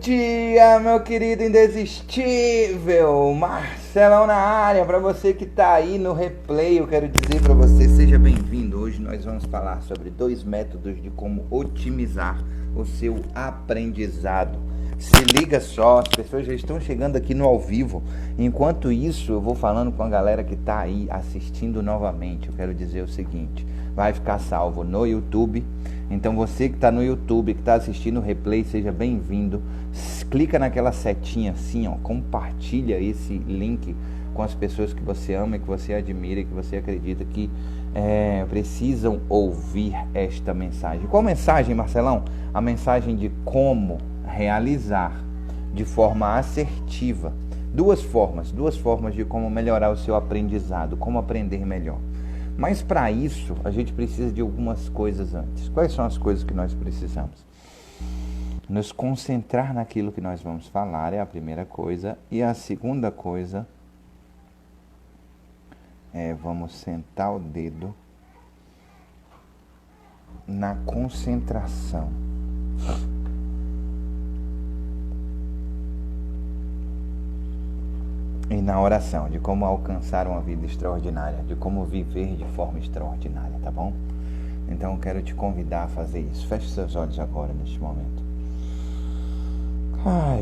dia, meu querido indesistível, Marcelão na área. Para você que tá aí no replay, eu quero dizer para você, seja bem-vindo. Hoje nós vamos falar sobre 2 métodos de como otimizar o seu aprendizado. Se liga só, as pessoas já estão chegando aqui no ao vivo. Enquanto isso, eu vou falando com a galera que tá aí assistindo novamente. Eu quero dizer o seguinte: vai ficar salvo no YouTube. Então você que está no YouTube, que está assistindo o replay, seja bem-vindo. Clica naquela setinha assim, ó, compartilha esse link com as pessoas que você ama, que você admira e que você acredita que precisam ouvir esta mensagem. Qual mensagem, Marcelão? A mensagem de como realizar de forma assertiva. Duas formas de como melhorar o seu aprendizado, como aprender melhor. Mas para isso, a gente precisa de algumas coisas antes. Quais são as coisas que nós precisamos? Nos concentrar naquilo que nós vamos falar é a primeira coisa. E a segunda coisa é vamos sentar o dedo na concentração. E na oração, de como alcançar uma vida extraordinária, de como viver de forma extraordinária, tá bom? Então eu quero te convidar a fazer isso. Feche seus olhos agora, neste momento.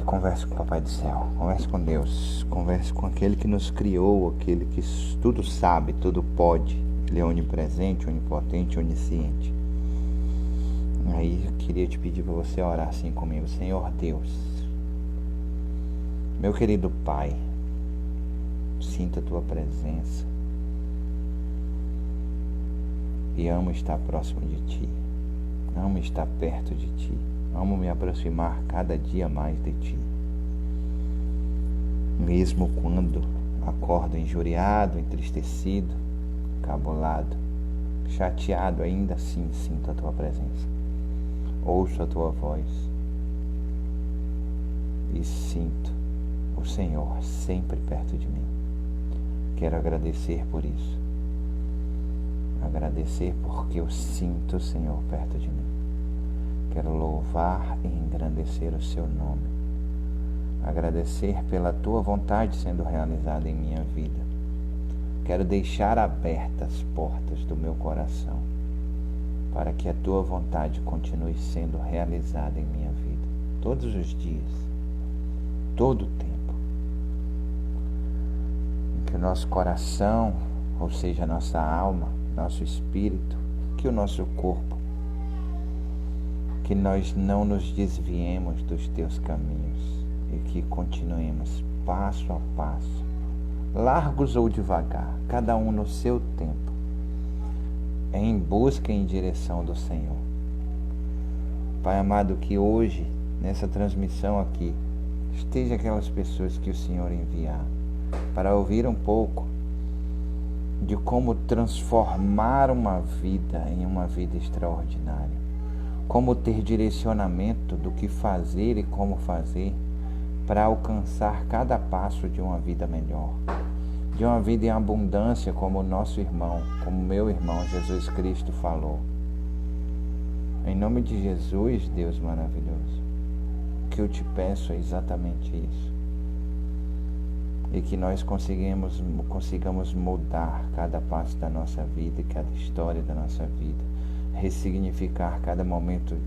Converse com o Papai do Céu, converse com Deus, converse com aquele que nos criou, aquele que tudo sabe, tudo pode. Ele é onipresente, onipotente, onisciente. Aí eu queria te pedir para você orar assim comigo. Senhor Deus, meu querido Pai, sinto a tua presença e amo estar próximo de ti, amo estar perto de ti, amo me aproximar cada dia mais de ti. Mesmo quando acordo injuriado, entristecido, cabulado, chateado, ainda assim sinto a tua presença, ouço a tua voz e sinto o Senhor sempre perto de mim. Quero agradecer por isso. Agradecer porque eu sinto o Senhor perto de mim. Quero louvar e engrandecer o seu nome. Agradecer pela tua vontade sendo realizada em minha vida. Quero deixar abertas as portas do meu coração para que a tua vontade continue sendo realizada em minha vida. Todos os dias. Todo o tempo. Que o nosso coração, ou seja, a nossa alma, nosso espírito, que o nosso corpo, que nós não nos desviemos dos teus caminhos e que continuemos passo a passo, largos ou devagar, cada um no seu tempo, em busca e em direção do Senhor. Pai amado, que hoje, nessa transmissão aqui, esteja aquelas pessoas que o Senhor enviar, para ouvir um pouco de como transformar uma vida em uma vida extraordinária, como ter direcionamento do que fazer e como fazer para alcançar cada passo de uma vida melhor, de uma vida em abundância, como o nosso irmão, como meu irmão Jesus Cristo falou. Em nome de Jesus, Deus maravilhoso, o que eu te peço é exatamente isso. E que nós consigamos mudar cada passo da nossa vida e cada história da nossa vida. Ressignificar cada momento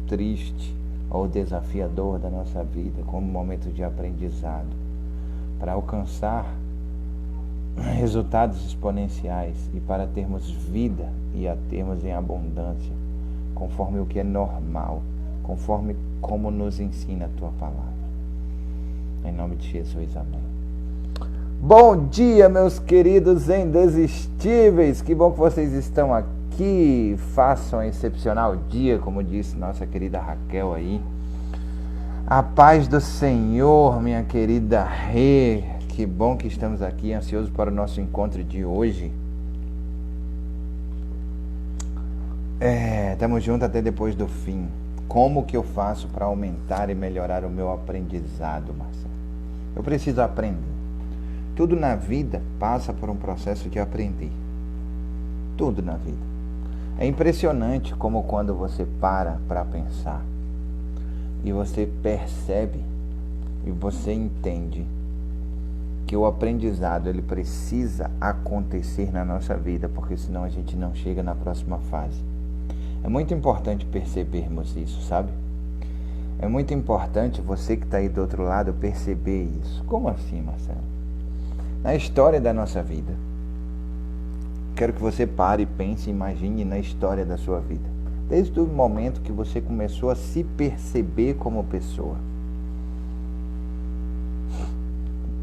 triste ou desafiador da nossa vida como um momento de aprendizado. Para alcançar resultados exponenciais e para termos vida e a termos em abundância, conforme o que é normal, conforme como nos ensina a tua palavra. Em nome de Jesus, amém. Bom dia, meus queridos indesistíveis, que bom que vocês estão aqui, façam um excepcional dia, como disse nossa querida Raquel aí. A paz do Senhor, minha querida Rê, que bom que estamos aqui, ansiosos para o nosso encontro de hoje. Estamos juntos até depois do fim. Como que eu faço para aumentar e melhorar o meu aprendizado, Marcelo? Eu preciso aprender. Tudo na vida passa por um processo de aprender. Tudo na vida. É impressionante como quando você para pensar e você percebe e você entende que o aprendizado ele precisa acontecer na nossa vida, porque senão a gente não chega na próxima fase. É muito importante percebermos isso, sabe? É muito importante você que está aí do outro lado perceber isso. Como assim, Marcelo? Na história da nossa vida, quero que você pare, pense e imagine na história da sua vida. Desde o momento que você começou a se perceber como pessoa.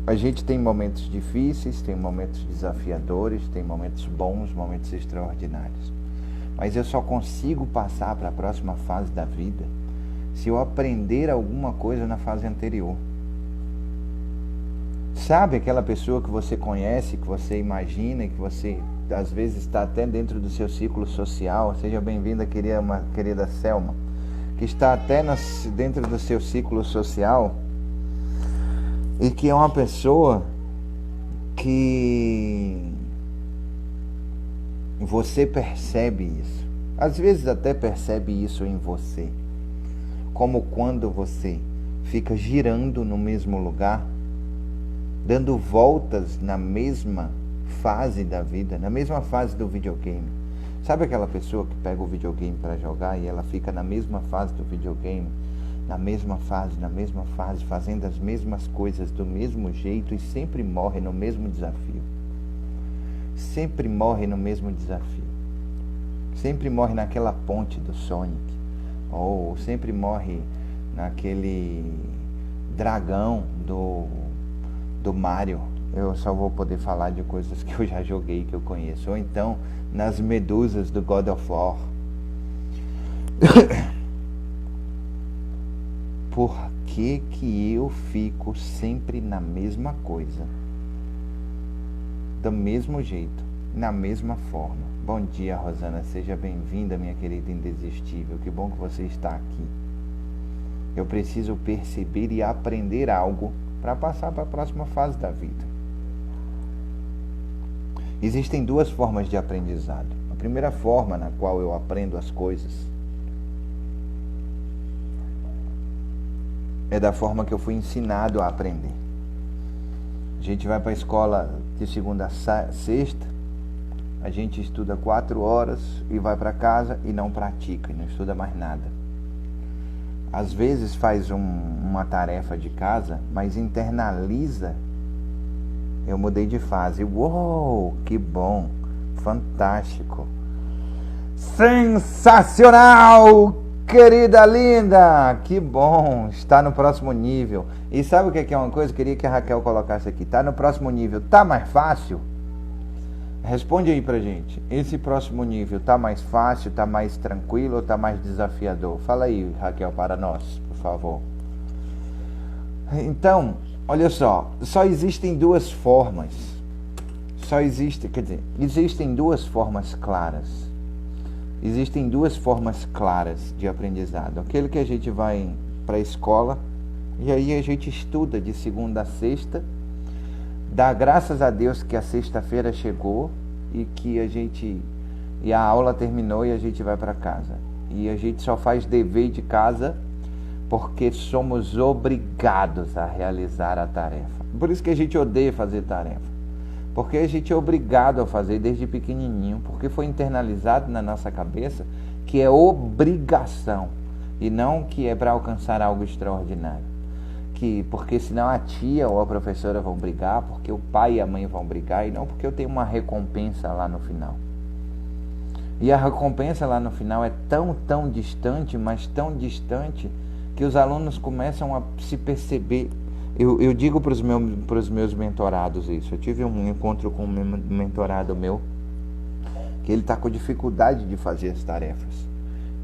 A gente tem momentos difíceis, tem momentos desafiadores, tem momentos bons, momentos extraordinários. Mas eu só consigo passar para a próxima fase da vida se eu aprender alguma coisa na fase anterior. Sabe aquela pessoa que você conhece, que você imagina, que você às vezes está até dentro do seu ciclo social? Seja bem-vinda, querida Selma, que está até dentro do seu ciclo social e que é uma pessoa que você percebe isso. Às vezes até percebe isso em você. Como quando você fica girando no mesmo lugar, dando voltas na mesma fase da vida, na mesma fase do videogame. Sabe aquela pessoa que pega o videogame para jogar e ela fica na mesma fase do videogame, na mesma fase, fazendo as mesmas coisas do mesmo jeito e sempre morre no mesmo desafio. Sempre morre no mesmo desafio. Sempre morre naquela ponte do Sonic. Ou sempre morre naquele dragão do Mario. Eu só vou poder falar de coisas que eu já joguei, que eu conheço. Ou então nas medusas do God of War. Por que eu fico sempre na mesma coisa? Do mesmo jeito, na mesma forma. Bom dia, Rosana, seja bem-vinda, minha querida indesistível. Que bom que você está aqui. Eu preciso perceber e aprender algo para passar para a próxima fase da vida. Existem duas formas de aprendizado. A primeira forma na qual eu aprendo as coisas é da forma que eu fui ensinado a aprender. A gente vai para a escola de segunda a sexta, a gente estuda 4 horas e vai para casa e não pratica, e não estuda mais nada. Às vezes faz uma tarefa de casa, mas internaliza. Eu mudei de fase. Uou, que bom, fantástico, sensacional, querida linda, que bom, está no próximo nível. E sabe o que é uma coisa? Queria que a Raquel colocasse aqui. Está no próximo nível, está mais fácil? Responde aí pra gente. Esse próximo nível está mais fácil, está mais tranquilo ou está mais desafiador? Fala aí, Raquel, para nós, por favor. Então, olha só existem duas formas. Existem duas formas claras. Existem duas formas claras de aprendizado. Aquele que a gente vai para a escola e aí a gente estuda de segunda a sexta, dá graças a Deus que a sexta-feira chegou e que a aula terminou e a gente vai para casa. E a gente só faz dever de casa porque somos obrigados a realizar a tarefa. Por isso que a gente odeia fazer tarefa. Porque a gente é obrigado a fazer desde pequenininho, porque foi internalizado na nossa cabeça que é obrigação e não que é para alcançar algo extraordinário. Porque senão a tia ou a professora vão brigar, porque o pai e a mãe vão brigar, e não porque eu tenho uma recompensa lá no final. E a recompensa lá no final é tão distante, mas tão distante, que os alunos começam a se perceber. Eu digo para os meus mentorados isso. Eu tive um encontro com um mentorado meu, que ele está com dificuldade de fazer as tarefas.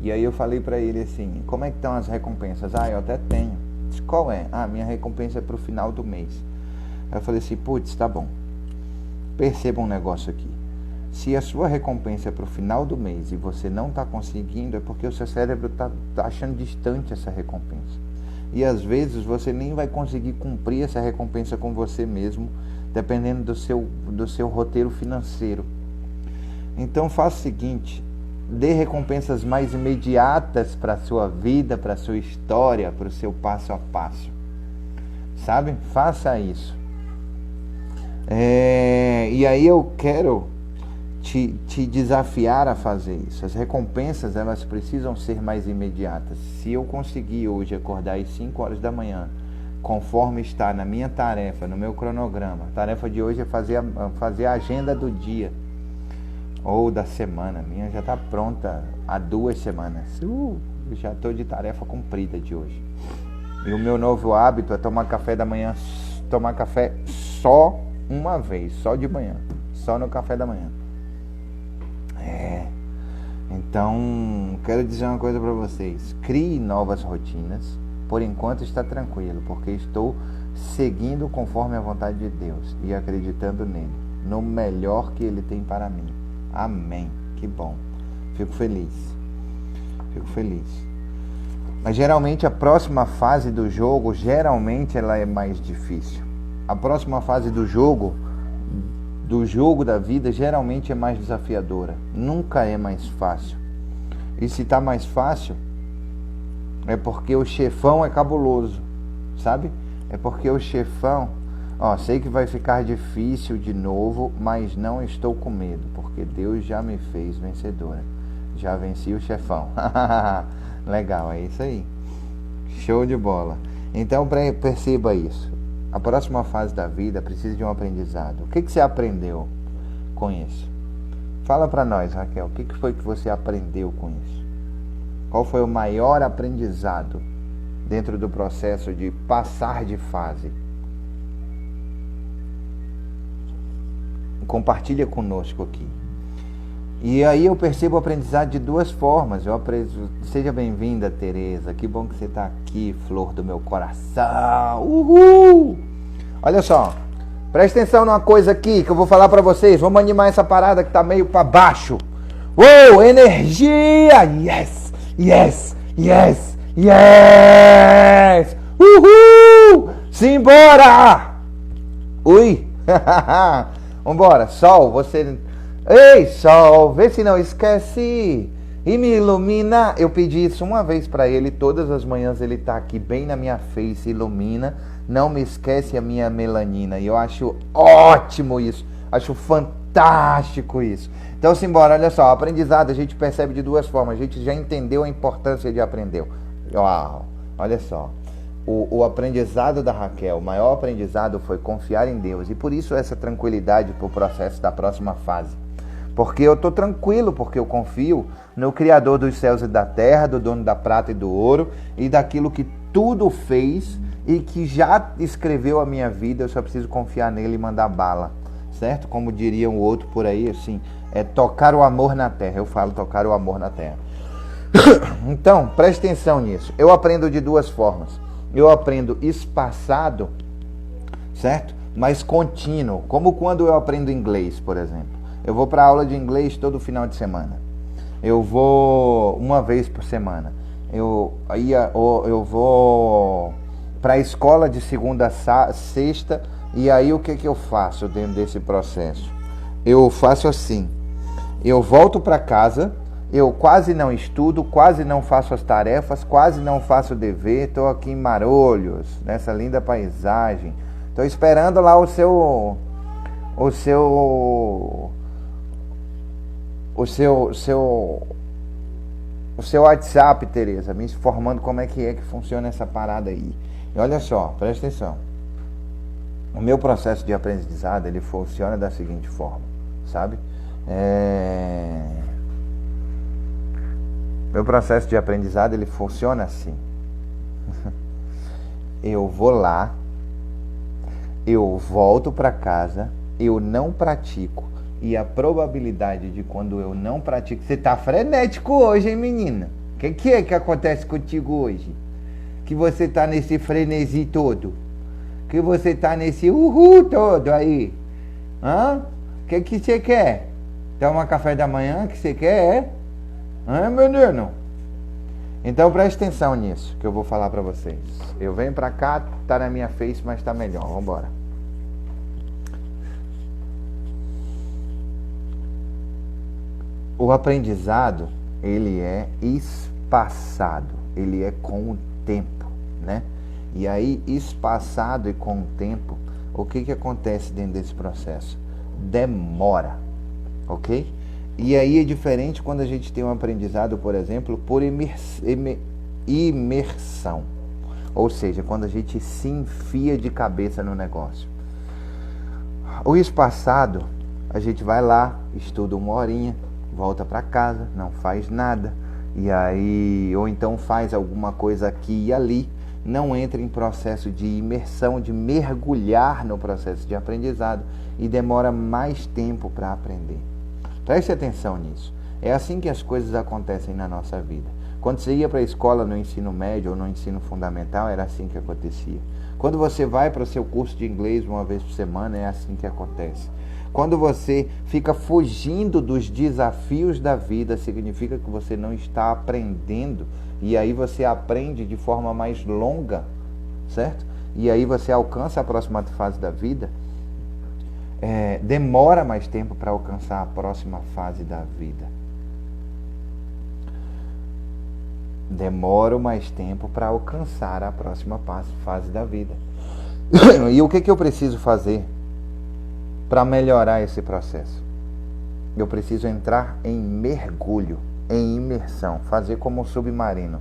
E aí eu falei para ele assim, como é que estão as recompensas? Eu até tenho. Qual é? Minha recompensa é para o final do mês. Aí eu falei assim, tá bom. Perceba um negócio aqui. Se a sua recompensa é para o final do mês e você não está conseguindo, é porque o seu cérebro está achando distante essa recompensa. E às vezes você nem vai conseguir cumprir essa recompensa com você mesmo, dependendo do seu roteiro financeiro. Então faça o seguinte, Dê recompensas mais imediatas para a sua vida, para a sua história, para o seu passo a passo. Sabe? Faça isso. E aí eu quero te desafiar a fazer isso. As recompensas, elas precisam ser mais imediatas. Se eu conseguir hoje acordar às 5 horas da manhã, conforme está na minha tarefa, no meu cronograma, a tarefa de hoje é fazer a agenda do dia ou da semana. A minha já está pronta há 2 semanas. Eu já estou de tarefa cumprida de hoje. E o meu novo hábito é tomar café da manhã, tomar café só uma vez, só de manhã, só no café da manhã. Então, quero dizer uma coisa para vocês. Crie novas rotinas. Por enquanto está tranquilo, porque estou seguindo conforme a vontade de Deus e acreditando nele, no melhor que ele tem para mim. Amém. Que bom. Fico feliz. Mas geralmente a próxima fase do jogo, ela é mais difícil. A próxima fase do jogo da vida, geralmente é mais desafiadora. Nunca é mais fácil. E se está mais fácil, é porque o chefão é cabuloso, sabe? É porque o chefão, sei que vai ficar difícil de novo, mas não estou com medo, porque Deus já me fez vencedora. Já venci o chefão. Legal, é isso aí. Show de bola. Então perceba isso. A próxima fase da vida precisa de um aprendizado. O que você aprendeu com isso? Fala para nós, Raquel. O que foi que você aprendeu com isso? Qual foi o maior aprendizado dentro do processo de passar de fase? Compartilha conosco aqui. E aí eu percebo o aprendizado de 2 formas. Seja bem-vinda, Tereza. Que bom que você está aqui, flor do meu coração. Uhul! Olha só, presta atenção numa coisa aqui que eu vou falar para vocês. Vamos animar essa parada que tá meio para baixo. Uou, energia! Yes! Yes! Yes! Yes! Uhul! Simbora! Ui! Vambora, Sol, você... Ei, Sol, vê se não esquece e me ilumina. Eu pedi isso uma vez para ele, todas as manhãs ele tá aqui bem na minha face, ilumina, não me esquece a minha melanina. E eu acho ótimo isso, acho fantástico isso. Então simbora, olha só, aprendizado a gente percebe de 2 formas. A gente já entendeu a importância de aprender. Uau, olha só. O aprendizado da Raquel, o maior aprendizado foi confiar em Deus. E por isso essa tranquilidade para o processo da próxima fase. Porque eu estou tranquilo, porque eu confio no Criador dos céus e da terra, do dono da prata e do ouro, e daquilo que tudo fez e que já escreveu a minha vida. Eu só preciso confiar nele e mandar bala, certo? Como diria um outro por aí, assim, é tocar o amor na terra. Eu falo tocar o amor na terra. Então, preste atenção nisso. Eu aprendo de 2 formas. Eu aprendo espaçado, certo? Mas contínuo. Como quando eu aprendo inglês, por exemplo. Eu vou para aula de inglês todo final de semana. Eu vou uma vez por semana. Eu vou para a escola de segunda a sexta. E aí o que eu faço dentro desse processo? Eu faço assim. Eu volto para casa. Eu quase não estudo, quase não faço as tarefas, quase não faço o dever. Estou aqui em Marolhos, nessa linda paisagem. Estou esperando lá o seu WhatsApp, Tereza, me informando como é que funciona essa parada aí. E olha só, presta atenção. O meu processo de aprendizado, ele funciona da seguinte forma, sabe? Meu processo de aprendizado, ele funciona assim. Eu vou lá, eu volto para casa, eu não pratico. E a probabilidade de quando eu não pratico... Você tá frenético hoje, hein, menina? O que é que acontece contigo hoje? Que você tá nesse frenesi todo? Que você tá nesse uhul todo aí? Hã? O que você quer? Tomar café da manhã? Que você quer, é? Menino? Então preste atenção nisso que eu vou falar pra vocês. Eu venho pra cá, tá na minha face, mas tá melhor. Vambora. O aprendizado, ele é espaçado, ele é com o tempo, né? E aí, espaçado e com o tempo, o que acontece dentro desse processo? Demora, ok? E aí é diferente quando a gente tem um aprendizado, por exemplo, por imersão. Ou seja, quando a gente se enfia de cabeça no negócio. O espaçado, a gente vai lá, estuda 1 horinha, volta para casa, não faz nada, e aí, ou então faz alguma coisa aqui e ali, não entra em processo de imersão, de mergulhar no processo de aprendizado e demora mais tempo para aprender. Preste atenção nisso. É assim que as coisas acontecem na nossa vida. Quando você ia para a escola no ensino médio ou no ensino fundamental, era assim que acontecia. Quando você vai para o seu curso de inglês 1 vez por semana, é assim que acontece. Quando você fica fugindo dos desafios da vida, significa que você não está aprendendo. E aí você aprende de forma mais longa, certo? E aí você alcança a próxima fase da vida. Demora mais tempo para alcançar a próxima fase da vida. Demoro mais tempo para alcançar a próxima fase da vida. E o que eu preciso fazer para melhorar esse processo? Eu preciso entrar em mergulho, em imersão, fazer como um submarino.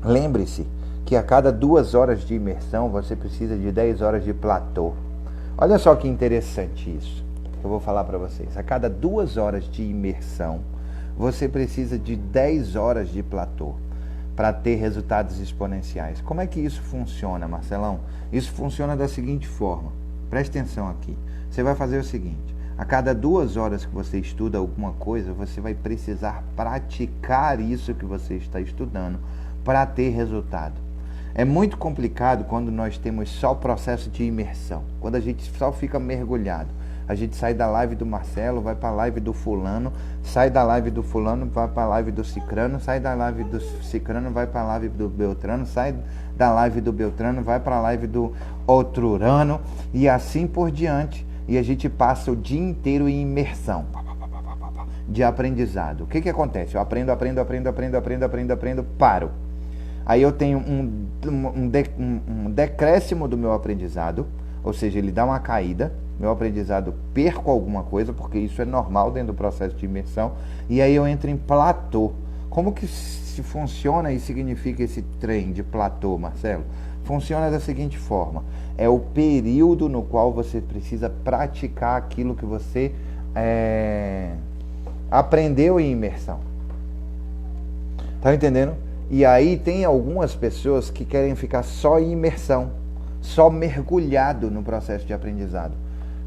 Lembre-se que a cada 2 horas de imersão você precisa de 10 horas de platô. Olha só que interessante isso que eu vou falar para vocês. A cada 2 horas de imersão você precisa de 10 horas de platô para ter resultados exponenciais. Como é que isso funciona, Marcelão? Isso funciona da seguinte forma. Preste atenção aqui. Você vai fazer o seguinte. A cada 2 horas que você estuda alguma coisa, você vai precisar praticar isso que você está estudando para ter resultado. É muito complicado quando nós temos só o processo de imersão. Quando a gente só fica mergulhado. A gente sai da live do Marcelo, vai para a live do fulano, sai da live do fulano, vai para a live do cicrano, sai da live do cicrano, vai para a live do beltrano, sai da live do beltrano, vai para a live do outrurano e assim por diante. E a gente passa o dia inteiro em imersão de aprendizado. O que acontece? Eu aprendo, paro. Aí eu tenho um decréscimo do meu aprendizado, ou seja, ele dá uma caída. Meu aprendizado, perco alguma coisa, porque isso é normal dentro do processo de imersão, e aí eu entro em platô. Como que se funciona e significa esse trem de platô, Marcelo? Funciona da seguinte forma: é o período no qual você precisa praticar aquilo que você aprendeu em imersão. Tá entendendo? E aí tem algumas pessoas que querem ficar só em imersão, só mergulhado no processo de aprendizado.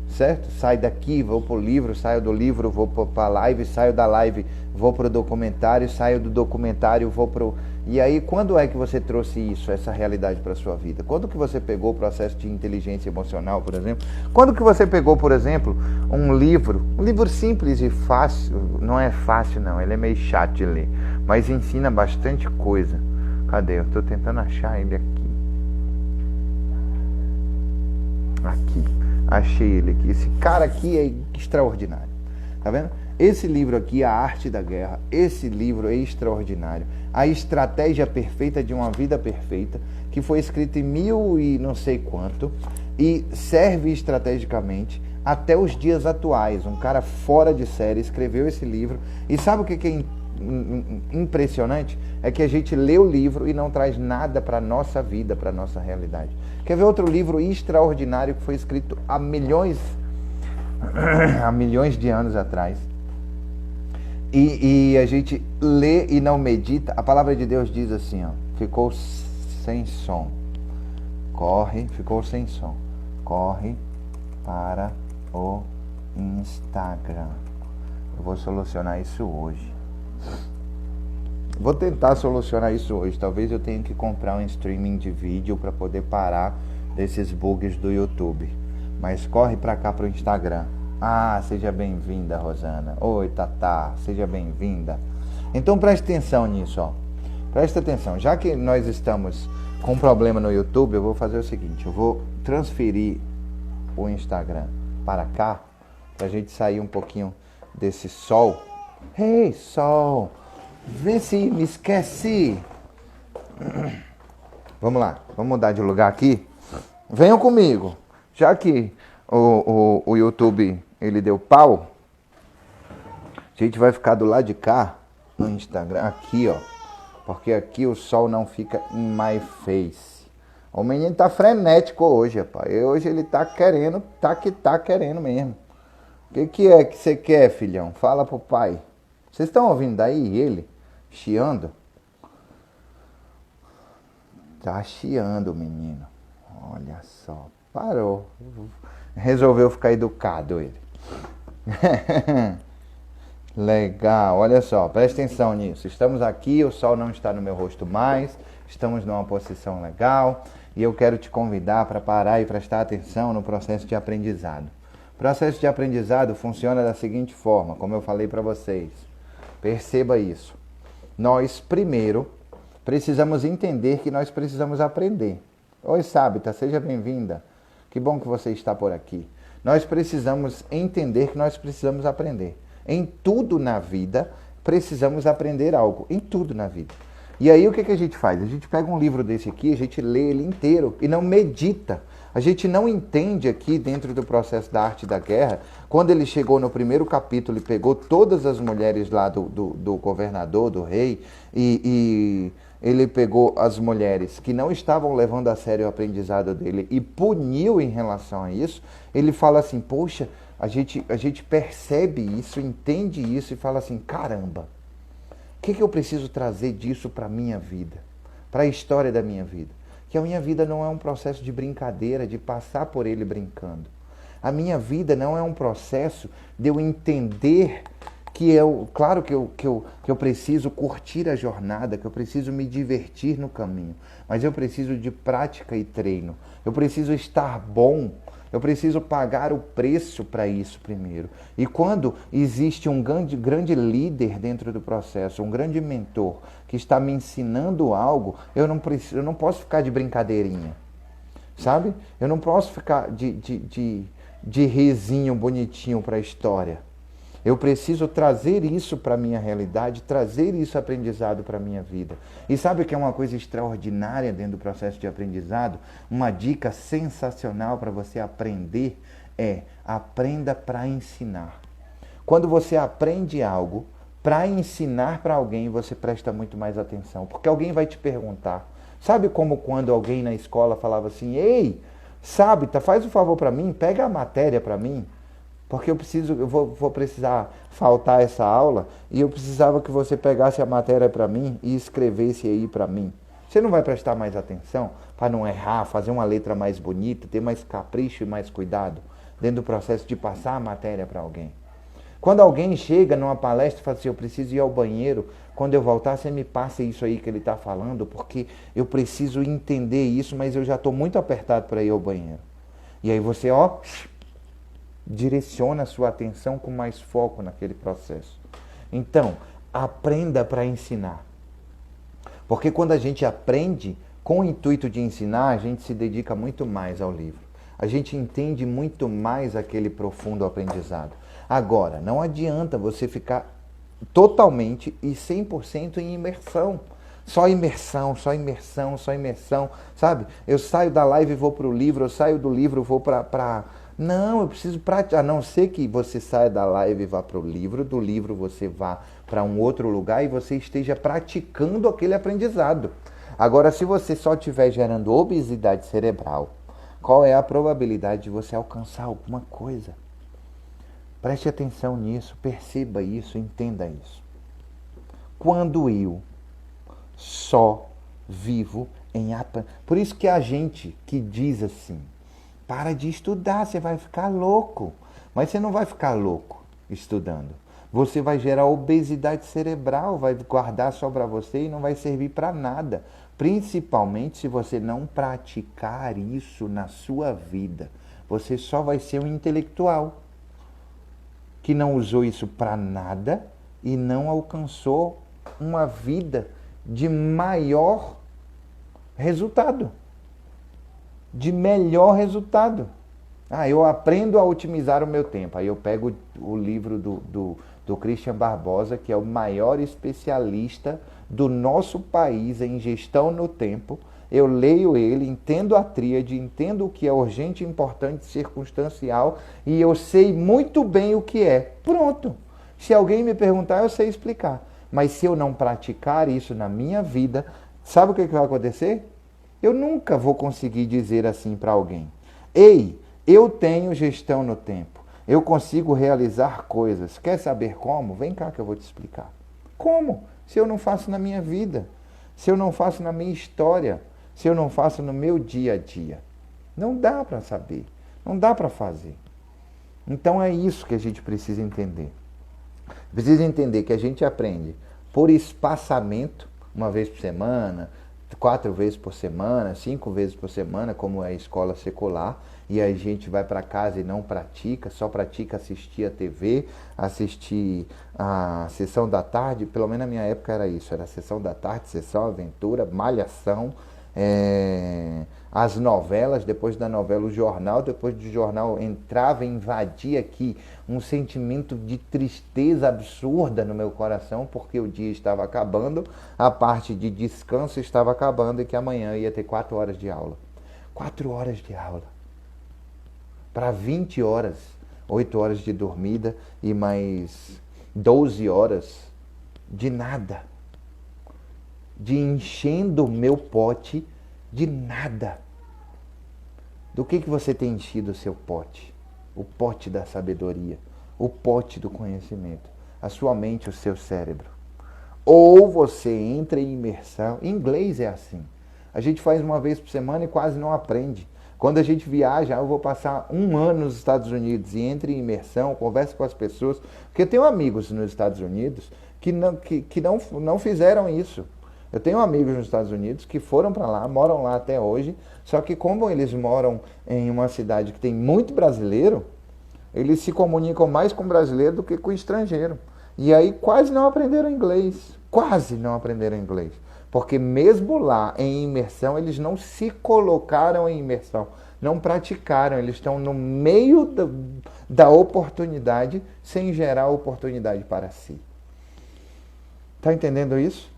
Certo? Sai daqui, vou pro livro, saio do livro, vou pra live, saio da live, vou pro documentário, saio do documentário, vou pro... E aí, quando é que você trouxe isso, essa realidade para sua vida? Quando que você pegou o processo de inteligência emocional, por exemplo? Quando que você pegou, por exemplo, um livro simples e fácil, não é fácil não, ele é meio chato de ler, mas ensina bastante coisa. Cadê? Eu tô tentando achar ele aqui. Aqui. Achei ele aqui. Esse cara aqui é extraordinário. Tá vendo? Esse livro aqui, A Arte da Guerra, esse livro é extraordinário. A Estratégia Perfeita de uma Vida Perfeita, que foi escrito em 1000 e não sei quanto, e serve estrategicamente até os dias atuais. Um cara fora de série escreveu esse livro. E sabe o que é impressionante? É que a gente lê o livro e não traz nada para a nossa vida, para a nossa realidade. Quer ver outro livro extraordinário que foi escrito há milhões de anos atrás? E a gente lê e não medita. A palavra de Deus diz assim, ó, ficou sem som. Ficou sem som. Corre para o Instagram. Eu vou solucionar isso hoje. Vou tentar solucionar isso hoje. Talvez eu tenha que comprar um streaming de vídeo para poder parar desses bugs do YouTube. Mas corre para cá pro Instagram. Ah, seja bem-vinda, Rosana. Oi, Tatá, seja bem-vinda. Então preste atenção nisso, ó. Presta atenção. Já que nós estamos com um problema no YouTube, eu vou fazer o seguinte. Eu vou transferir o Instagram para cá, para a gente sair um pouquinho desse sol. Ei, sol, vê se me esqueci. Vamos lá, vamos mudar de lugar aqui. Venham comigo. Já que o YouTube ele deu pau, a gente vai ficar do lado de cá no Instagram, aqui ó, porque aqui o sol não fica em my face. O menino tá frenético hoje, rapaz. Hoje ele tá querendo, tá querendo mesmo. O que é que você quer, filhão? Fala pro pai. Vocês estão ouvindo daí ele chiando? Tá chiando o menino. Olha só, parou. Resolveu ficar educado ele. Legal, olha só, presta atenção nisso. Estamos aqui, o sol não está no meu rosto mais. Estamos numa posição legal. E eu quero te convidar para parar e prestar atenção no processo de aprendizado. O processo de aprendizado funciona da seguinte forma, como eu falei para vocês. Perceba isso. Nós, primeiro, precisamos entender que nós precisamos aprender. Oi, Sábita, seja bem-vinda. Que bom que você está por aqui. Nós precisamos entender que nós precisamos aprender. Em tudo na vida, precisamos aprender algo. Em tudo na vida. E aí o que a gente faz? A gente pega um livro desse aqui, a gente lê ele inteiro e não medita. A gente não entende aqui dentro do processo da arte da guerra, quando ele chegou no primeiro capítulo e pegou todas as mulheres lá do governador, do rei, e ele pegou as mulheres que não estavam levando a sério o aprendizado dele e puniu em relação a isso, ele fala assim, poxa, a gente percebe isso, entende isso e fala assim, caramba, o que eu preciso trazer disso para a minha vida, para a história da minha vida? Que a minha vida não é um processo de brincadeira, de passar por ele brincando. A minha vida não é um processo de eu entender que claro que eu preciso curtir a jornada, que eu preciso me divertir no caminho, mas eu preciso de prática e treino. Eu preciso estar bom. Eu preciso pagar o preço para isso primeiro. E quando existe um grande líder dentro do processo, um grande mentor que está me ensinando algo, eu não posso ficar de brincadeirinha, sabe? Eu não posso ficar de risinho bonitinho para a história. Eu preciso trazer isso para a minha realidade, trazer isso aprendizado para a minha vida. E sabe o que é uma coisa extraordinária dentro do processo de aprendizado? Uma dica sensacional para você aprender é aprenda para ensinar. Quando você aprende algo para ensinar para alguém, você presta muito mais atenção. Porque alguém vai te perguntar. Sabe como quando alguém na escola falava assim, ei, Sábita, faz um favor para mim, pega a matéria para mim. Porque eu vou precisar faltar essa aula e eu precisava que você pegasse a matéria para mim e escrevesse aí para mim. Você não vai prestar mais atenção para não errar, fazer uma letra mais bonita, ter mais capricho e mais cuidado dentro do processo de passar a matéria para alguém. Quando alguém chega numa palestra e fala assim, eu preciso ir ao banheiro, quando eu voltar você me passa isso aí que ele está falando, porque eu preciso entender isso, mas eu já estou muito apertado para ir ao banheiro. E aí você, direciona a sua atenção com mais foco naquele processo. Então, aprenda para ensinar. Porque quando a gente aprende com o intuito de ensinar, a gente se dedica muito mais ao livro. A gente entende muito mais aquele profundo aprendizado. Agora, não adianta você ficar totalmente e 100% em imersão. Só imersão, sabe? Eu saio da live e vou para o livro, eu saio do livro e vou para... Não, eu preciso praticar, a não ser que você saia da live e vá para o livro, do livro você vá para um outro lugar e você esteja praticando aquele aprendizado. Agora, se você só estiver gerando obesidade cerebral, qual é a probabilidade de você alcançar alguma coisa? Preste atenção nisso, perceba isso, entenda isso. Quando eu só vivo em aprendizado, por isso que a gente que diz assim, para de estudar, você vai ficar louco. Mas você não vai ficar louco estudando. Você vai gerar obesidade cerebral, vai guardar só para você e não vai servir para nada. Principalmente se você não praticar isso na sua vida. Você só vai ser um intelectual que não usou isso para nada e não alcançou uma vida de maior resultado. De melhor resultado. Eu aprendo a otimizar o meu tempo. Aí eu pego o livro do Christian Barbosa, que é o maior especialista do nosso país em gestão no tempo. Eu leio ele, entendo a tríade, entendo o que é urgente, importante, circunstancial, e eu sei muito bem o que é. Pronto. Se alguém me perguntar, eu sei explicar. Mas se eu não praticar isso na minha vida, sabe o que vai acontecer? Eu nunca vou conseguir dizer assim para alguém: ei, eu tenho gestão no tempo, eu consigo realizar coisas. Quer saber como? Vem cá que eu vou te explicar. Como? Se eu não faço na minha vida, se eu não faço na minha história, se eu não faço no meu dia a dia. Não dá para saber, não dá para fazer. Então é isso que a gente precisa entender. Precisa entender que a gente aprende por espaçamento, uma vez por semana, 4 vezes por semana, 5 vezes por semana, como é a escola secular, e a gente vai para casa e não pratica, só pratica assistir a TV, assistir a sessão da tarde, pelo menos na minha época era isso, era sessão da tarde, sessão aventura, malhação, as novelas, depois da novela o jornal, depois do jornal entrava e invadia aqui um sentimento de tristeza absurda no meu coração, porque o dia estava acabando, a parte de descanso estava acabando e que amanhã ia ter 4 horas de aula. 4 horas de aula. Para 20 horas, 8 horas de dormida e mais 12 horas de nada. De enchendo o meu pote de nada. Do que você tem enchido o seu pote? O pote da sabedoria, o pote do conhecimento, a sua mente, o seu cérebro. Ou você entra em imersão, em inglês é assim. A gente faz uma vez por semana e quase não aprende. Quando a gente viaja, eu vou passar 1 ano nos Estados Unidos e entra em imersão, conversa com as pessoas, porque eu tenho amigos nos Estados Unidos que não fizeram isso. Eu tenho amigos nos Estados Unidos que foram para lá, moram lá até hoje, só que como eles moram em uma cidade que tem muito brasileiro, eles se comunicam mais com brasileiro do que com estrangeiro. E aí quase não aprenderam inglês, porque mesmo lá em imersão, eles não se colocaram em imersão, não praticaram, eles estão no meio da oportunidade, sem gerar oportunidade para si. Está entendendo isso?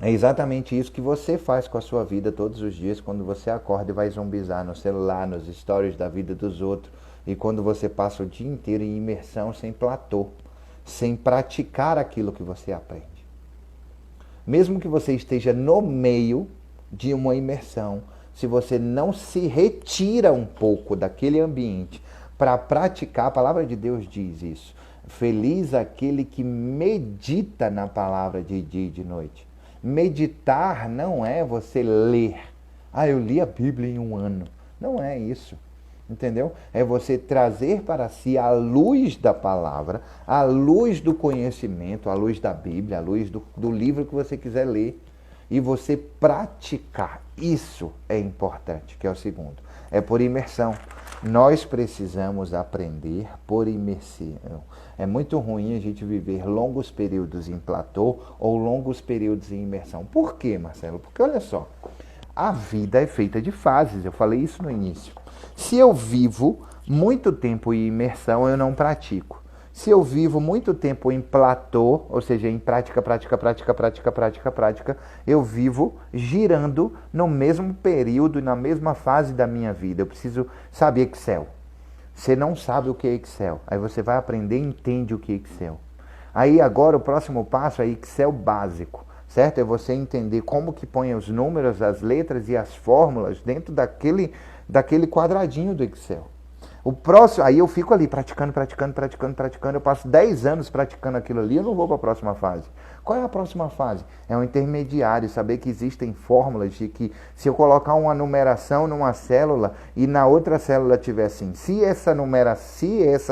É exatamente isso que você faz com a sua vida todos os dias, quando você acorda e vai zumbizar no celular, nos stories da vida dos outros, e quando você passa o dia inteiro em imersão sem platô, sem praticar aquilo que você aprende. Mesmo que você esteja no meio de uma imersão, se você não se retira um pouco daquele ambiente para praticar, a palavra de Deus diz isso. Feliz aquele que medita na palavra de dia e de noite. Meditar não é você ler. Eu li a Bíblia em 1 ano. Não é isso. Entendeu? É você trazer para si a luz da palavra, a luz do conhecimento, a luz da Bíblia, a luz do livro que você quiser ler. E você praticar. Isso é importante, que é o segundo. É por imersão. Nós precisamos aprender por imersão. É muito ruim a gente viver longos períodos em platô ou longos períodos em imersão. Por quê, Marcelo? Porque olha só, a vida é feita de fases. Eu falei isso no início. Se eu vivo muito tempo em imersão, eu não pratico. Se eu vivo muito tempo em platô, ou seja, em prática, eu vivo girando no mesmo período, na mesma fase da minha vida. Eu preciso saber Excel. Você não sabe o que é Excel. Aí você vai aprender e entende o que é Excel. Aí agora o próximo passo é Excel básico, certo? É você entender como que põe os números, as letras e as fórmulas dentro daquele quadradinho do Excel. O próximo, aí eu fico ali praticando, eu passo 10 anos praticando aquilo ali, eu não vou para a próxima fase. Qual é a próxima fase? É um intermediário, saber que existem fórmulas de que se eu colocar uma numeração numa célula e na outra célula tiver assim, se essa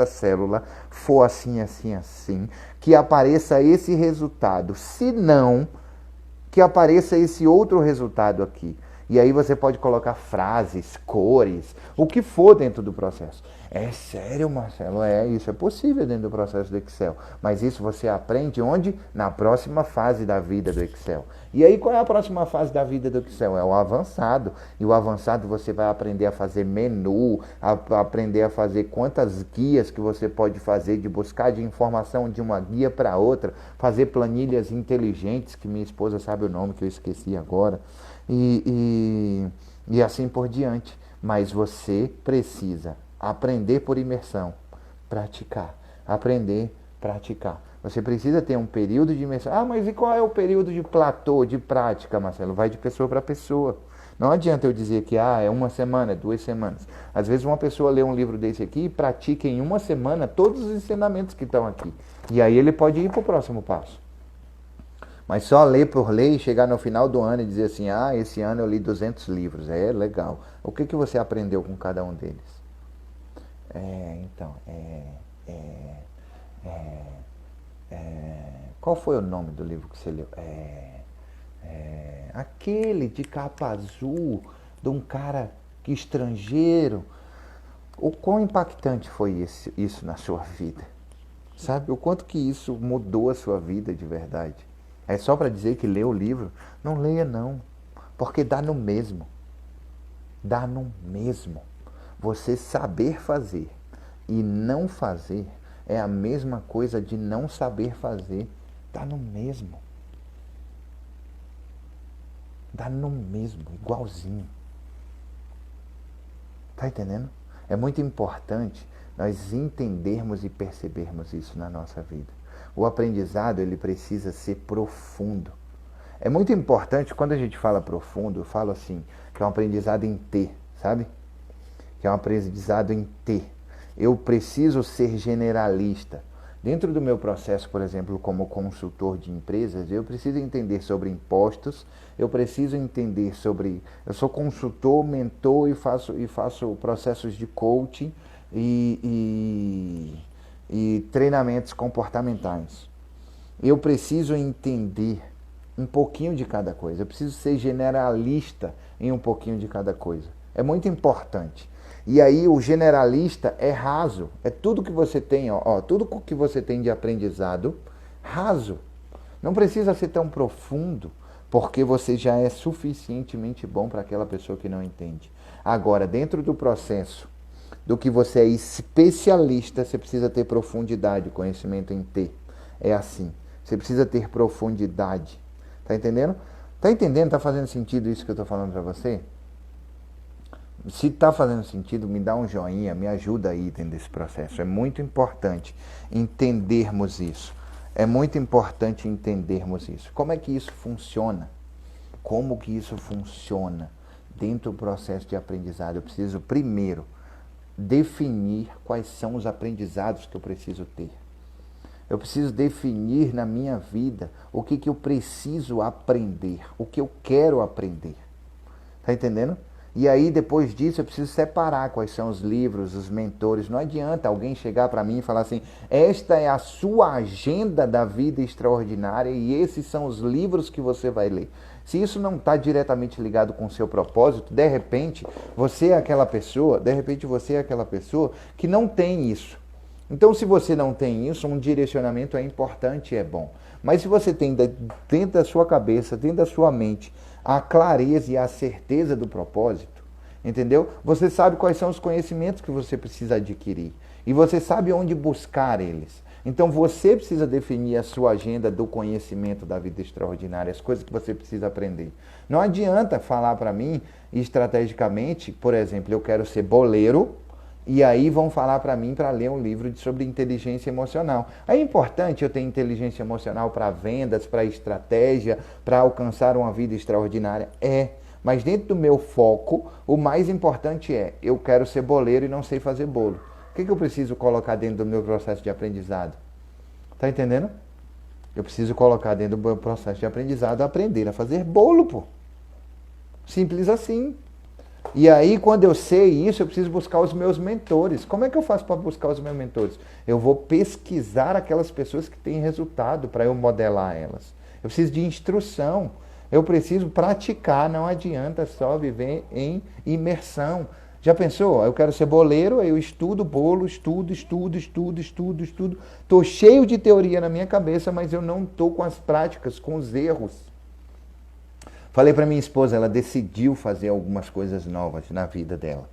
célula for assim, que apareça esse resultado, se não, que apareça esse outro resultado aqui. E aí você pode colocar frases, cores, o que for dentro do processo. É sério, Marcelo? Isso é possível dentro do processo do Excel. Mas isso você aprende onde? Na próxima fase da vida do Excel. E aí qual é a próxima fase da vida do Excel? É o avançado. E o avançado você vai aprender a fazer menu, aprender a fazer quantas guias que você pode fazer, de buscar de informação de uma guia para outra, fazer planilhas inteligentes, que minha esposa sabe o nome que eu esqueci agora, e assim por diante. Mas você precisa aprender por imersão, praticar, aprender, praticar. Você precisa ter um período de imersão. Ah, mas e qual é o período de platô, de prática, Marcelo? Vai de pessoa para pessoa. Não adianta eu dizer que é uma semana, 2 semanas. Às vezes uma pessoa lê um livro desse aqui e pratica em uma semana todos os ensinamentos que estão aqui. E aí ele pode ir para o próximo passo. Mas só ler por ler e chegar no final do ano e dizer assim, esse ano eu li 200 livros. É legal. O que você aprendeu com cada um deles? Qual foi o nome do livro que você leu? Aquele de capa azul, de um cara que estrangeiro. O quão impactante foi isso na sua vida? Sabe? O quanto que isso mudou a sua vida de verdade? É só para dizer que leu o livro? Não leia não, porque dá no mesmo. Dá no mesmo. Você saber fazer e não fazer é a mesma coisa de não saber fazer. Dá no mesmo. Dá no mesmo, igualzinho. Tá entendendo? É muito importante nós entendermos e percebermos isso na nossa vida. O aprendizado, ele precisa ser profundo. É muito importante, quando a gente fala profundo, eu falo assim, que é um aprendizado em T, sabe? Que é um aprendizado em T. Eu preciso ser generalista. Dentro do meu processo, por exemplo, como consultor de empresas, eu preciso entender sobre impostos, eu preciso entender sobre... Eu sou consultor, mentor e faço processos de coaching e treinamentos comportamentais. Eu preciso entender um pouquinho de cada coisa. Eu preciso ser generalista em um pouquinho de cada coisa. É muito importante. E aí o generalista é raso. É tudo que você tem, tudo que você tem de aprendizado, raso. Não precisa ser tão profundo, porque você já é suficientemente bom para aquela pessoa que não entende. Agora, dentro do processo do que você é especialista, você precisa ter profundidade, conhecimento em T. É assim. Você precisa ter profundidade. Tá entendendo? Tá entendendo? Tá fazendo sentido isso que eu tô falando para você? Se está fazendo sentido, me dá um joinha, me ajuda aí dentro desse processo. É muito importante entendermos isso. É muito importante entendermos isso. Como é que isso funciona? Como que isso funciona dentro do processo de aprendizado? Eu preciso primeiro definir quais são os aprendizados que eu preciso ter. Eu preciso definir na minha vida o que eu preciso aprender, o que eu quero aprender. Tá entendendo? E aí, depois disso, eu preciso separar quais são os livros, os mentores. Não adianta alguém chegar para mim e falar assim, esta é a sua agenda da vida extraordinária e esses são os livros que você vai ler. Se isso não está diretamente ligado com o seu propósito, de repente, você é aquela pessoa que não tem isso. Então, se você não tem isso, um direcionamento é importante e é bom. Mas se você tem dentro da sua cabeça, dentro da sua mente, a clareza e a certeza do propósito, entendeu? Você sabe quais são os conhecimentos que você precisa adquirir e você sabe onde buscar eles. Então você precisa definir a sua agenda do conhecimento da vida extraordinária, as coisas que você precisa aprender. Não adianta falar para mim estrategicamente, por exemplo, eu quero ser boleiro, e aí vão falar para mim para ler um livro sobre inteligência emocional. É importante eu ter inteligência emocional para vendas, para estratégia, para alcançar uma vida extraordinária? Mas dentro do meu foco, o mais importante é, eu quero ser boleiro e não sei fazer bolo. O que eu preciso colocar dentro do meu processo de aprendizado? Tá entendendo? Eu preciso colocar dentro do meu processo de aprendizado aprender a fazer bolo, pô. Simples assim. E aí, quando eu sei isso, eu preciso buscar os meus mentores. Como é que eu faço para buscar os meus mentores? Eu vou pesquisar aquelas pessoas que têm resultado para eu modelar elas. Eu preciso de instrução. Eu preciso praticar, não adianta só viver em imersão. Já pensou? Eu quero ser boleiro, aí eu estudo bolo, estudo. Estou cheio de teoria na minha cabeça, mas eu não estou com as práticas, com os erros. Falei para minha esposa, ela decidiu fazer algumas coisas novas na vida dela.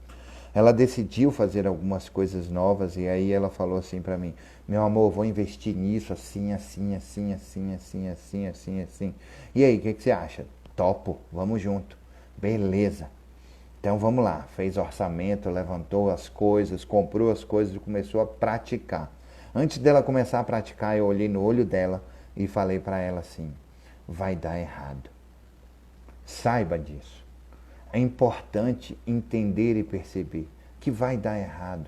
Ela decidiu fazer algumas coisas novas e aí ela falou assim para mim: meu amor, vou investir nisso assim. E aí, o que você acha? Topo, vamos junto. Beleza. Então vamos lá. Fez orçamento, levantou as coisas, comprou as coisas e começou a praticar. Antes dela começar a praticar, eu olhei no olho dela e falei para ela assim: vai dar errado. Saiba disso. É importante entender e perceber que vai dar errado.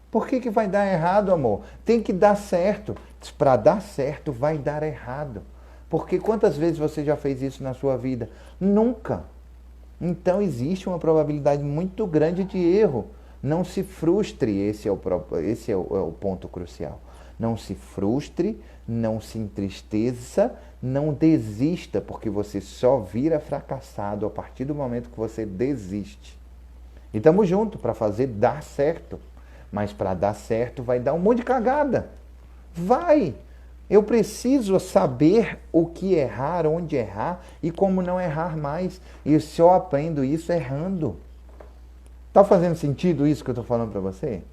Por que vai dar errado, amor? Tem que dar certo. Para dar certo, vai dar errado. Porque quantas vezes você já fez isso na sua vida? Nunca. Então existe uma probabilidade muito grande de erro. Não se frustre, esse é o ponto crucial. Não se frustre, não se entristeça, não desista, porque você só vira fracassado a partir do momento que você desiste. E estamos juntos para fazer dar certo. Mas para dar certo vai dar um monte de cagada. Vai! Eu preciso saber o que errar, onde errar e como não errar mais. E só aprendo isso errando. Está fazendo sentido isso que eu estou falando para você?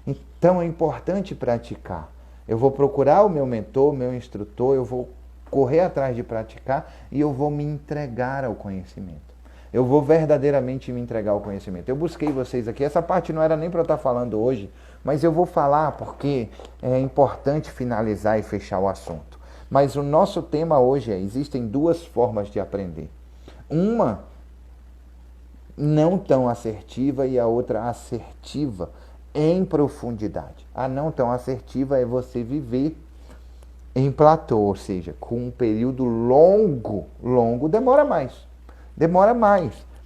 Então é importante praticar. Eu vou procurar o meu mentor, meu instrutor, eu vou correr atrás de praticar e eu vou me entregar ao conhecimento. Eu vou verdadeiramente me entregar ao conhecimento. Eu busquei vocês aqui. Essa parte não era nem para eu estar falando hoje, mas eu vou falar porque é importante finalizar e fechar o assunto. Mas o nosso tema hoje é: existem duas formas de aprender. Uma não tão assertiva e a outra assertiva em profundidade. A não tão assertiva é você viver em platô, ou seja, com um período longo, demora mais,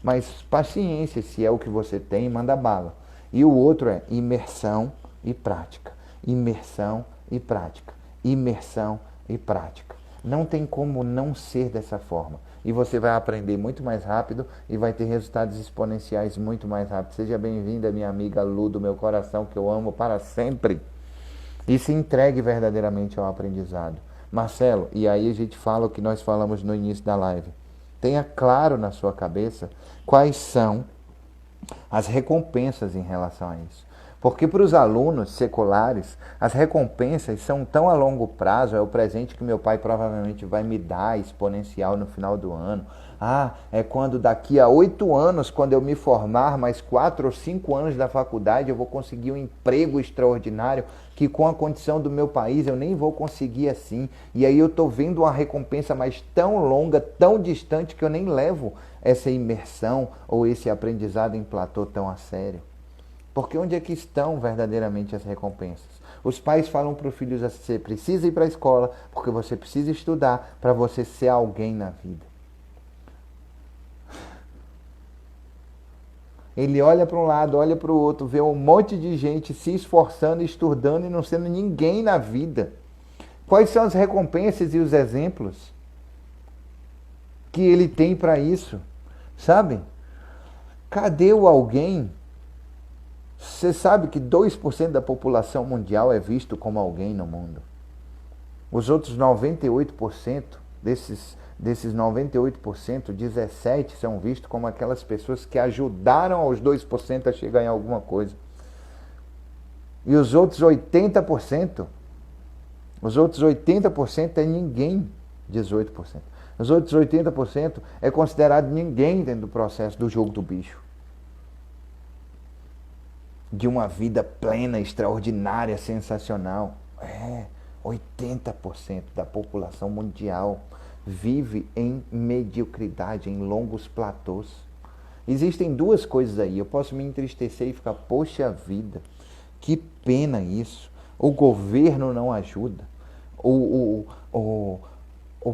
mas paciência, se é o que você tem, manda bala. E o outro é imersão e prática. Imersão e prática. Imersão e prática. Não tem como não ser dessa forma. E você vai aprender muito mais rápido e vai ter resultados exponenciais muito mais rápido. Seja bem-vinda, minha amiga Lu, do meu coração, que eu amo para sempre. E se entregue verdadeiramente ao aprendizado. Marcelo, e aí a gente fala o que nós falamos no início da live. Tenha claro na sua cabeça quais são as recompensas em relação a isso. Porque para os alunos seculares, as recompensas são tão a longo prazo, é o presente que meu pai provavelmente vai me dar, exponencial no final do ano. É quando daqui a 8 anos, quando eu me formar, mais 4 ou 5 anos da faculdade, eu vou conseguir um emprego extraordinário, que com a condição do meu país eu nem vou conseguir assim. E aí eu estou vendo uma recompensa mais tão longa, tão distante, que eu nem levo essa imersão ou esse aprendizado em platô tão a sério. Porque onde é que estão verdadeiramente as recompensas? Os pais falam para os filhos: você precisa ir para a escola, porque você precisa estudar para você ser alguém na vida. Ele olha para um lado, olha para o outro, vê um monte de gente se esforçando, estudando e não sendo ninguém na vida. Quais são as recompensas e os exemplos que ele tem para isso? Sabe? Cadê o alguém? Você sabe que 2% da população mundial é visto como alguém no mundo. Os outros 98%, desses 98%, 17% são vistos como aquelas pessoas que ajudaram aos 2% a chegar em alguma coisa. E os outros 80% é ninguém, 18%. Os outros 80% é considerado ninguém dentro do processo do jogo do bicho. De uma vida plena, extraordinária, sensacional. 80% da população mundial vive em mediocridade, em longos platôs. Existem duas coisas aí. Eu posso me entristecer e ficar: poxa vida, que pena isso. O governo não ajuda. O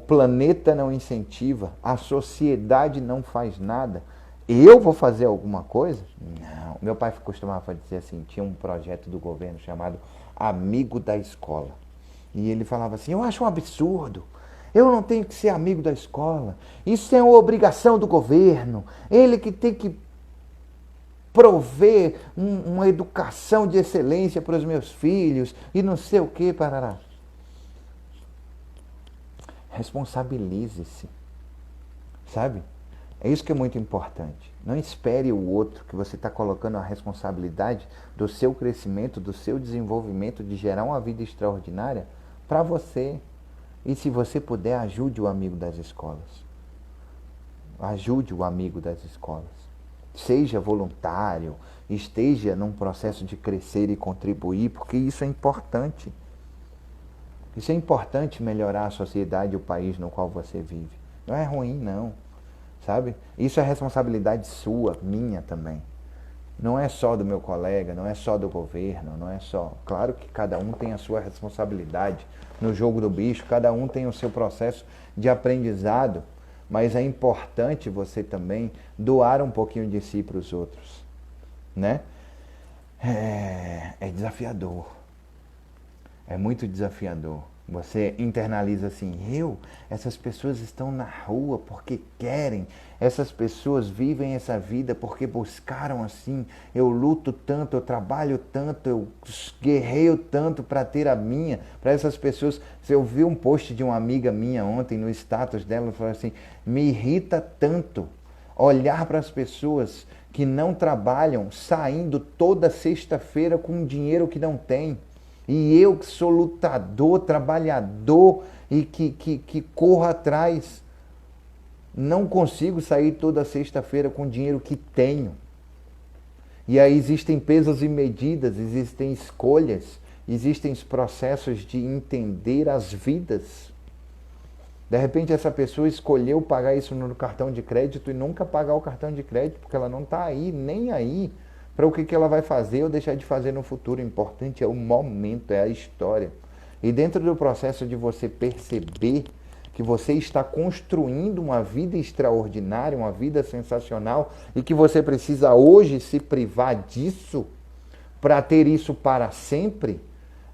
planeta não incentiva. A sociedade não faz nada. Eu vou fazer alguma coisa? Não. Meu pai costumava dizer assim, tinha um projeto do governo chamado Amigo da Escola. E ele falava assim: eu acho um absurdo Eu não tenho que ser amigo da escola. Isso é uma obrigação do governo. Ele que tem que prover uma educação de excelência para os meus filhos e não sei o que, parará. Responsabilize-se, sabe? É isso que é muito importante. Não espere o outro, que você está colocando a responsabilidade do seu crescimento, do seu desenvolvimento, de gerar uma vida extraordinária para você. E se você puder, ajude o amigo das escolas. Ajude o amigo das escolas. Seja voluntário, esteja num processo de crescer e contribuir, porque isso é importante. Isso é importante melhorar a sociedade e o país no qual você vive. Não é ruim, não. Sabe? Isso é responsabilidade sua, minha também. Não é só do meu colega, não é só do governo, não é só... Claro que cada um tem a sua responsabilidade no jogo do bicho, cada um tem o seu processo de aprendizado, mas é importante você também doar um pouquinho de si para os outros, né? É desafiador. É muito desafiador. Você internaliza assim, essas pessoas estão na rua porque querem, essas pessoas vivem essa vida porque buscaram assim, eu luto tanto, eu trabalho tanto, eu guerreio tanto para ter a minha, para essas pessoas. Eu vi um post de uma amiga minha ontem no status dela, falou assim, me irrita tanto olhar para as pessoas que não trabalham, saindo toda sexta-feira com um dinheiro que não tem. E eu que sou lutador, trabalhador e que corro atrás, não consigo sair toda sexta-feira com o dinheiro que tenho. E aí existem pesos e medidas, existem escolhas, existem os processos de entender as vidas. De repente essa pessoa escolheu pagar isso no cartão de crédito e nunca pagar o cartão de crédito, porque ela não está aí, nem aí, para o que ela vai fazer ou deixar de fazer no futuro. O importante é o momento, é a história. E dentro do processo de você perceber que você está construindo uma vida extraordinária, uma vida sensacional, e que você precisa hoje se privar disso para ter isso para sempre,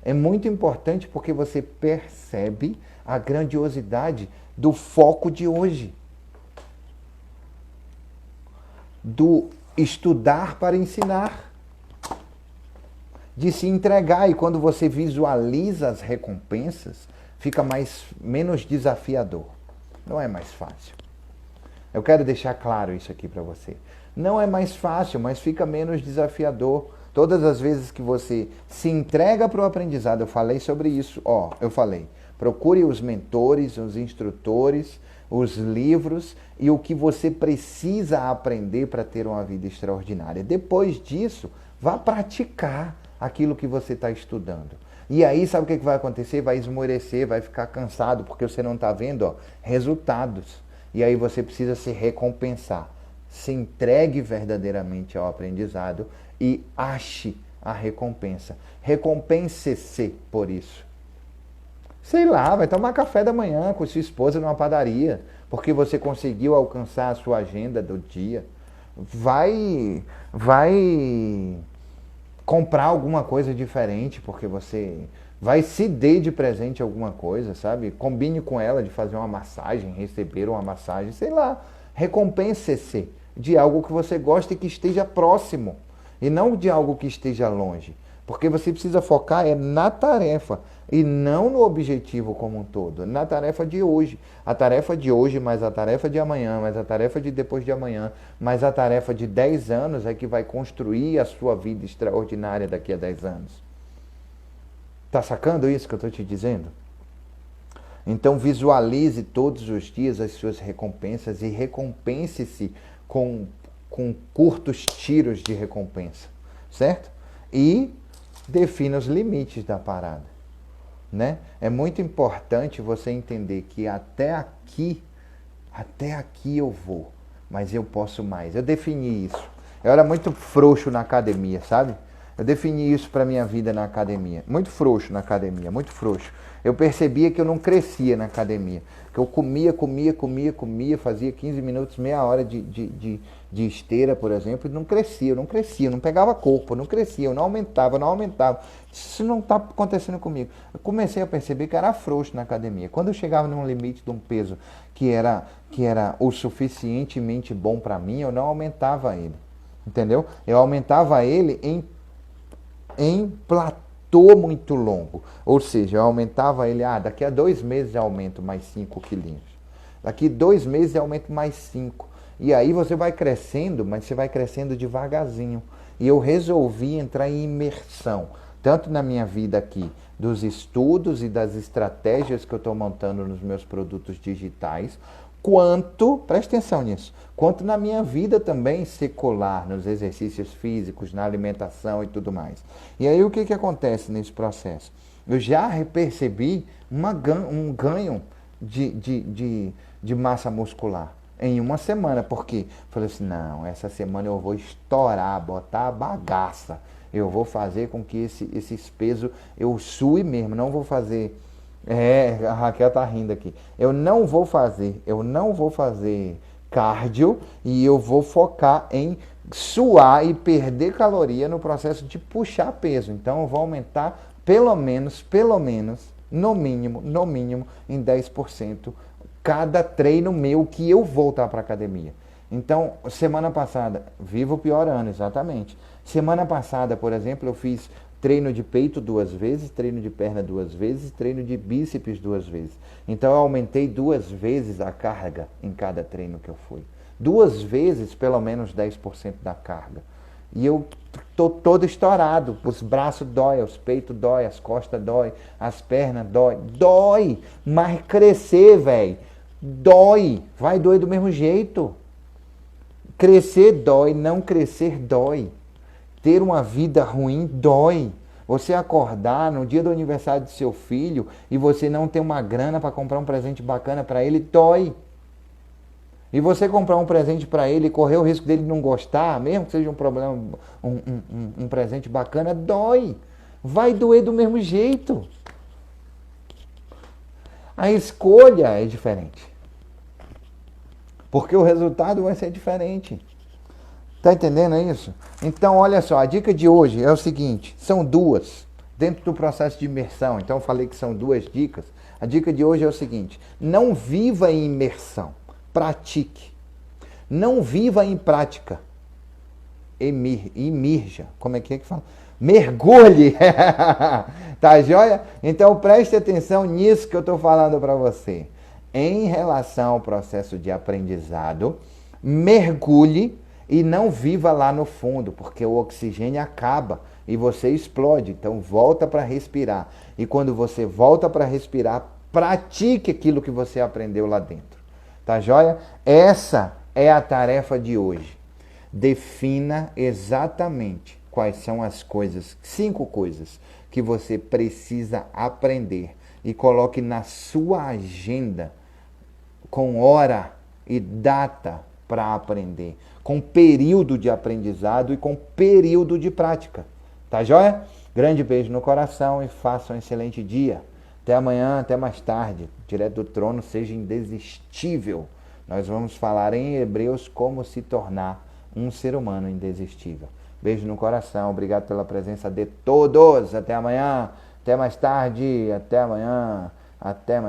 é muito importante porque você percebe a grandiosidade do foco de hoje. Do estudar para ensinar, de se entregar, e quando você visualiza as recompensas, fica menos desafiador. Não é mais fácil. Eu quero deixar claro isso aqui para você. Não é mais fácil, mas fica menos desafiador. Todas as vezes que você se entrega para o aprendizado, eu falei sobre isso, procure os mentores, os instrutores, os livros e o que você precisa aprender para ter uma vida extraordinária. Depois disso, vá praticar aquilo que você está estudando. E aí, sabe o que vai acontecer? Vai esmorecer, vai ficar cansado, porque você não está vendo resultados. E aí você precisa se recompensar. Se entregue verdadeiramente ao aprendizado e ache a recompensa. Recompense-se por isso. Sei lá, vai tomar café da manhã com sua esposa numa padaria, porque você conseguiu alcançar a sua agenda do dia. Vai comprar alguma coisa diferente, porque você vai se dar de presente alguma coisa, sabe? Combine com ela de fazer uma massagem, receber uma massagem, sei lá. Recompense-se de algo que você gosta e que esteja próximo, e não de algo que esteja longe. Porque você precisa focar na tarefa e não no objetivo como um todo, na tarefa de hoje. A tarefa de hoje, mais a tarefa de amanhã, mais a tarefa de depois de amanhã, mais a tarefa de 10 anos é que vai construir a sua vida extraordinária daqui a 10 anos. Tá sacando isso que eu estou te dizendo? Então visualize todos os dias as suas recompensas e recompense-se com curtos tiros de recompensa, certo? E defina os limites da parada, né? É muito importante você entender que até aqui eu vou, mas eu posso mais. Eu defini isso. Eu era muito frouxo na academia, sabe? Eu defini isso para minha vida na academia. Muito frouxo na academia, muito frouxo. Eu percebia que eu não crescia na academia, que eu comia, fazia 15 minutos, meia hora de esteira, por exemplo, e não crescia, não pegava corpo, não crescia, eu não aumentava. Isso não está acontecendo comigo. Eu comecei a perceber que era frouxo na academia. Quando eu chegava num limite de um peso que era o suficientemente bom para mim, eu não aumentava ele. Entendeu? Eu aumentava ele em platô muito longo. Ou seja, eu aumentava ele, daqui a 2 meses eu aumento mais 5 quilinhos. Daqui 2 meses eu aumento mais 5. E aí você vai crescendo, mas você vai crescendo devagarzinho. E eu resolvi entrar em imersão, tanto na minha vida aqui, dos estudos e das estratégias que eu estou montando nos meus produtos digitais, quanto, preste atenção nisso, quanto na minha vida também secular, nos exercícios físicos, na alimentação e tudo mais. E aí o que acontece nesse processo? Eu já percebi um ganho de massa muscular em uma semana, porque falei assim, não, essa semana eu vou estourar, botar a bagaça, eu vou fazer com que esses pesos eu sue mesmo, não vou fazer... a Raquel tá rindo aqui. Eu não vou fazer cardio e eu vou focar em suar e perder caloria no processo de puxar peso. Então eu vou aumentar pelo menos, no mínimo, em 10% cada treino meu que eu voltar para academia. Então, semana passada, vivo piorando, exatamente. Semana passada, por exemplo, eu fiz treino de peito 2 vezes, treino de perna 2 vezes, treino de bíceps 2 vezes. Então eu aumentei 2 vezes a carga em cada treino que eu fui. 2 vezes, pelo menos 10% da carga. E eu tô todo estourado, os braços dói, os peitos dói, as costas dói, as pernas dói, mas crescer, velho, dói, vai doer do mesmo jeito. Crescer dói, não crescer dói. Ter uma vida ruim dói. Você acordar no dia do aniversário do seu filho e você não ter uma grana para comprar um presente bacana para ele, dói. E você comprar um presente para ele e correr o risco dele não gostar, mesmo que seja um problema, um presente bacana, dói. Vai doer do mesmo jeito. A escolha é diferente. Porque o resultado vai ser diferente. Tá entendendo isso? Então, olha só, a dica de hoje é o seguinte, são 2, dentro do processo de imersão. Então, eu falei que são 2 dicas. A dica de hoje é o seguinte, não viva em imersão, pratique. Não viva em prática. Imirja, como é que fala? Mergulhe! Tá joia? Então, preste atenção nisso que eu estou falando para você. Em relação ao processo de aprendizado, mergulhe e não viva lá no fundo, porque o oxigênio acaba e você explode. Então volta para respirar. E quando você volta para respirar, pratique aquilo que você aprendeu lá dentro. Tá joia? Essa é a tarefa de hoje. Defina exatamente quais são as coisas, 5 coisas que você precisa aprender e coloque na sua agenda com hora e data para aprender, com período de aprendizado e com período de prática. Tá joia? Grande beijo no coração e faça um excelente dia. Até amanhã, até mais tarde. Direto do trono, seja indesistível. Nós vamos falar em Hebreus como se tornar um ser humano indesistível. Beijo no coração, obrigado pela presença de todos. Até amanhã, até mais tarde, até amanhã, até mais